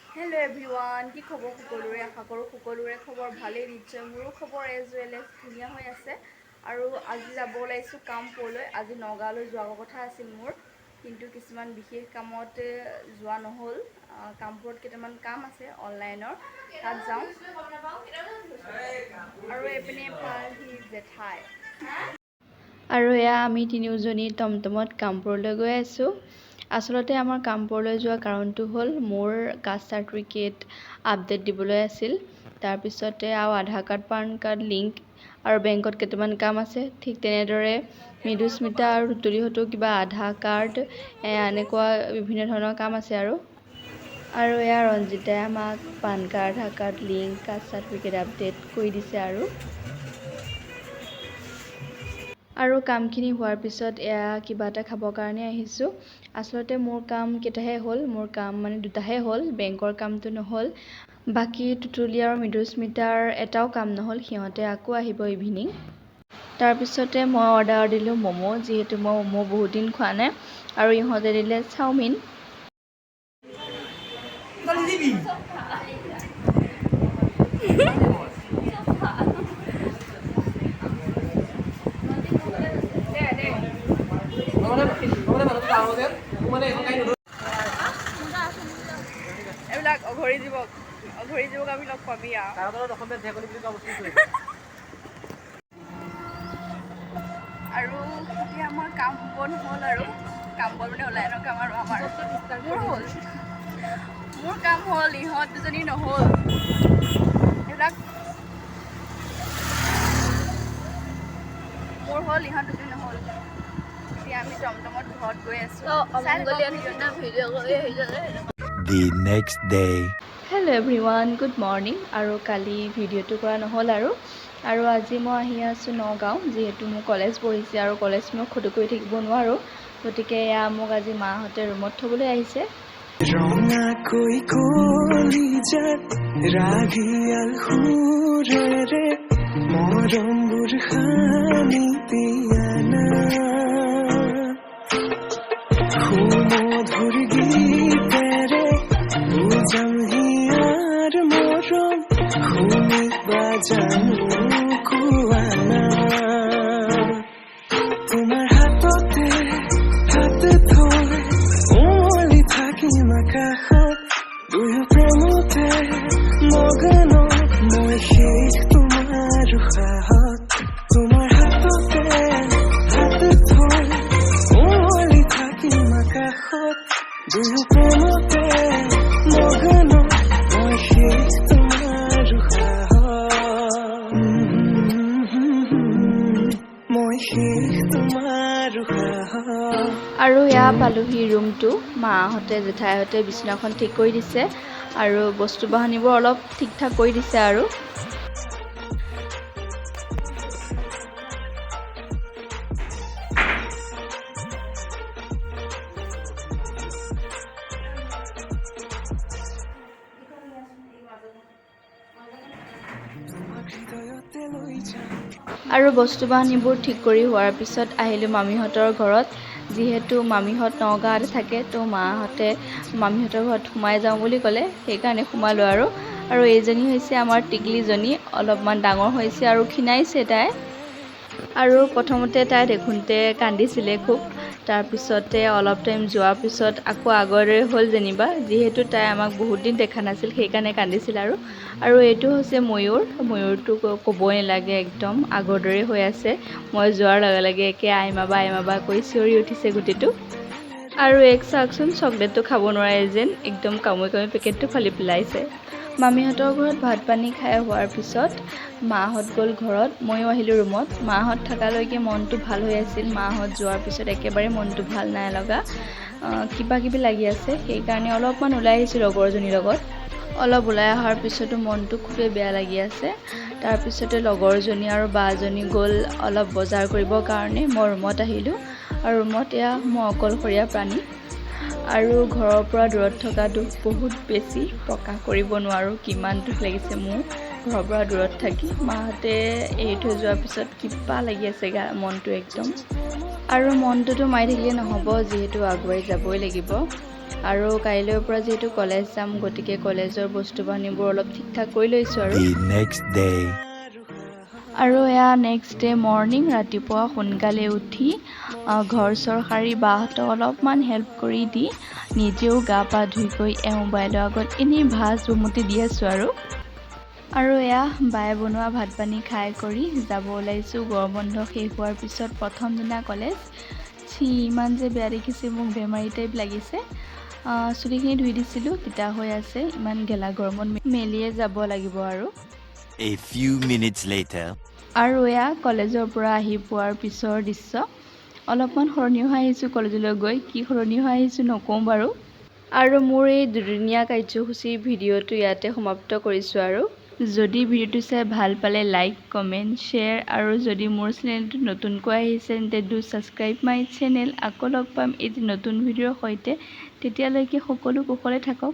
Hello everyone, কি খবৰ সকলোৰে আশা কৰোঁ সকলোৰে খবৰ ভালেই নিশ্চয় মোৰো খবৰ এজ ৱেল এজ ধুনীয়া হৈ আছে আৰু আজি যাব ওলাইছোঁ কামপুৰলৈ আজি নগাঁৱলৈ যোৱাৰ কথা আছিল মোৰ কিন্তু কিছুমান বিশেষ কামত যোৱা নহ'ল কামপুৰত কেইটামান কাম আছে অনলাইনৰ তাত যাওঁ আৰু এপিনে পালহি জেঠাই আৰু এয়া আমি তিনিওজনী টমটমত কামপুৰলৈ গৈ আছোঁ আচলতে আমাৰ কামপুৰলৈ যোৱা কাৰণটো হ'ল মোৰ কাষ্ট চাৰ্টিফিকেট আপডেট দিবলৈ আছিল তাৰপিছতে আৰু আধাৰ কাৰ্ড পান কাৰ্ড লিংক আৰু বেংকত কেইটামান কাম আছে ঠিক তেনেদৰে মৃদুস্মিতা আৰু তুতুলিহঁতো কিবা আধাৰ কাৰ্ড এনেকুৱা বিভিন্ন ধৰণৰ কাম আছে আৰু এয়া ৰঞ্জিতাই আমাক PAN card Aadhaar card link caste certificate update কৰি দিছে আৰু কামখিনি হোৱাৰ পিছত এয়া কিবা এটা খাবৰ কাৰণে আহিছোঁ আচলতে মোৰ কাম কেইটাহে হ'ল মোৰ কাম মানে দুটাহে হ'ল বেংকৰ কামটো নহ'ল বাকী তুতুলি আৰু মৃদুস্মিতাৰ এটাও কাম নহ'ল সিহঁতে আকৌ আহিব ইভিনিং তাৰপিছতে মই অৰ্ডাৰ দিলোঁ ম'ম' যিহেতু মই ম'ম' বহুত দিন খোৱা নাই আৰু ইহঁতে দিলে চাওমিন এইবিলাক অঘৰী যুৱক আমি লগ পাবি আৰু এতিয়া আমাৰ কাম বন হ'ল আৰু কাম বন মানে অনলাইনৰ কাম আৰু আমাৰ মোৰ কাম হ'ল ইহঁত দুজনী নহ'ল এইবিলাক মোৰ হ'ল ইহঁত দুজনী নহ'ল এতিয়া আমি টমটমত ঘৰত গৈ আছোঁ The next day. Hello' everyone good morning আৰু কালি ভিডিঅ'টো কৰা নহ'ল আৰু আজি মই আহি আছোঁ নগাঁও যিহেতু মোৰ কলেজ পঢ়িছে আৰু কলেজ মই ক্ষতি কৰি থাকিব নোৱাৰোঁ গতিকে এয়া মোক আজি মাহঁতে ৰুমত থ'বলৈ আহিছে তোমাৰ হাততে হাত থৈ উমলি থাকিম আকাশত দুয়ো প্ৰেমতে মগন মই শেষ তোমাৰ উশাহত তোমাৰ হাততে হাত থৈ উমলি থাকিম আকাশত দুয়ো প্ৰেমতে মগন মই শেষ তোমাৰ উশাহত আৰু এয়া পালোহি ৰুমটো মাহঁতে জেঠাইহঁতে বিচনাখন ঠিক কৰি দিছে আৰু বস্তু বাহানিবোৰ অলপ ঠিক ঠাক কৰি দিছে আৰু বস্তু বাহানিবোৰ ঠিক কৰি হোৱাৰ পিছত আহিলোঁ মামীহঁতৰ ঘৰত যিহেতু মামীহঁত নগাঁৱতে থাকে তো মাহঁতে মামীহঁতৰ ঘৰত সোমাই যাওঁ বুলি ক'লে সেইকাৰণে সোমালোঁ আৰু এইজনী হৈছে আমাৰ টিকলিজনী অলপমান ডাঙৰ হৈছে আৰু ক্ষীণাইছে তাই আৰু প্ৰথমতে তাই দেখোঁতে কান্দিছিলে খুব তাৰপিছতে অলপ টাইম যোৱাৰ পিছত আকৌ আগৰ দৰে হ'ল যেনিবা যিহেতু তাই আমাক বহুত দিন দেখা নাছিল সেইকাৰণে কান্দিছিল আৰু এইটো হৈছে ময়ূৰটো ক'বই নালাগে একদম আগৰ দৰে হৈ আছে মই যোৱাৰ লগে লগে একে আইমাবা কৰি চিঞৰি উঠিছে গুটিটো আৰু চাওকচোন চকলেটটো খাব নোৱাৰে যেন একদম কামুৰি পেকেটটো ফালি পেলাইছে মামীহঁতৰ ঘৰত ভাত পানী খাই হোৱাৰ পিছত মাহঁত গ'ল ঘৰত ময়ো আহিলোঁ ৰুমত মাহঁত থকালৈকে মনটো ভাল হৈ আছিল মাহঁত যোৱাৰ পিছত একেবাৰে মনটো ভাল নাই লগা কিবা কিবি লাগি আছে সেইকাৰণে অলপমান ওলাই আহিছোঁ লগৰজনীৰ লগত অলপ ওলাই অহাৰ পিছতো মনটো খুবেই বেয়া লাগি আছে তাৰপিছতে লগৰজনী আৰু বাজনী গ'ল অলপ বজাৰ কৰিবৰ কাৰণে মই ৰুমত আহিলোঁ আৰু ৰুমত এয়া মই অকলশৰীয়া প্ৰাণী আৰু ঘৰৰ পৰা দূৰত থকা দুখ বহুত বেছি প্ৰকাশ কৰিব নোৱাৰোঁ কিমান দুখ লাগিছে মোৰ ঘৰৰ পৰা দূৰত থাকি মাহঁতে এৰি থৈ যোৱাৰ পিছত কিবা লাগি আছে মনটো একদম আৰু মনটোতো মাৰি থাকিলে নহ'ব যিহেতু আগুৱাই যাবই লাগিব আৰু কাইলৈৰ পৰা যিহেতু কলেজ যাম গতিকে কলেজৰ বস্তু বাহিনীবোৰ অলপ ঠিক ঠাক কৰি লৈছোঁ আৰু The next day. আৰু এয়া নেক্সট ডে মৰ্ণিং ৰাতিপুৱা সোনকালে উঠি ঘৰ চৰ সাৰি বাহঁতক অলপমান হেল্প কৰি দি নিজেও গা পা ধুই গৈ মোবাইলৰ আগত এনেই ভাজ জুমুতি দি আছোঁ আৰু এয়া বায়ে বনোৱা ভাত পানী খাই কৰি যাব ওলাইছোঁ গৰম বন্ধ শেষ হোৱাৰ পিছত প্ৰথম দিনা কলেজ ইমান যে বেয়া দেখিছে মোক বেমাৰী টাইপ লাগিছে চুলিখিনি ধুই দিছিলোঁ তিতা হৈ আছে ইমান গেলা গৰমত মেলিয়ে যাব লাগিব আৰু A few minutes later. আৰু এয়া কলেজৰ পৰা আহি পোৱাৰ পিছৰ দৃশ্য অলপমান সলনি হৈ আহিছোঁ কলেজলৈ গৈ কি সলনি হৈ আহিছোঁ নকওঁ বাৰু আৰু মোৰ এই দুদিনীয়া কাৰ্যসূচীৰ ভিডিঅ'টো ইয়াতে সমাপ্ত কৰিছোঁ আৰু যদি ভিডিঅ'টো চাই ভাল পালে লাইক কমেণ্ট শ্বেয়াৰ আৰু যদি মোৰ চেনেলটো নতুনকৈ আহিছে তেন্তে ডু ছাবস্ক্ৰাইব মাই চেনেল আকৌ লগ পাম এটি নতুন ভিডিঅ'ৰ সৈতে তেতিয়ালৈকে সকলো কুশলে থাকক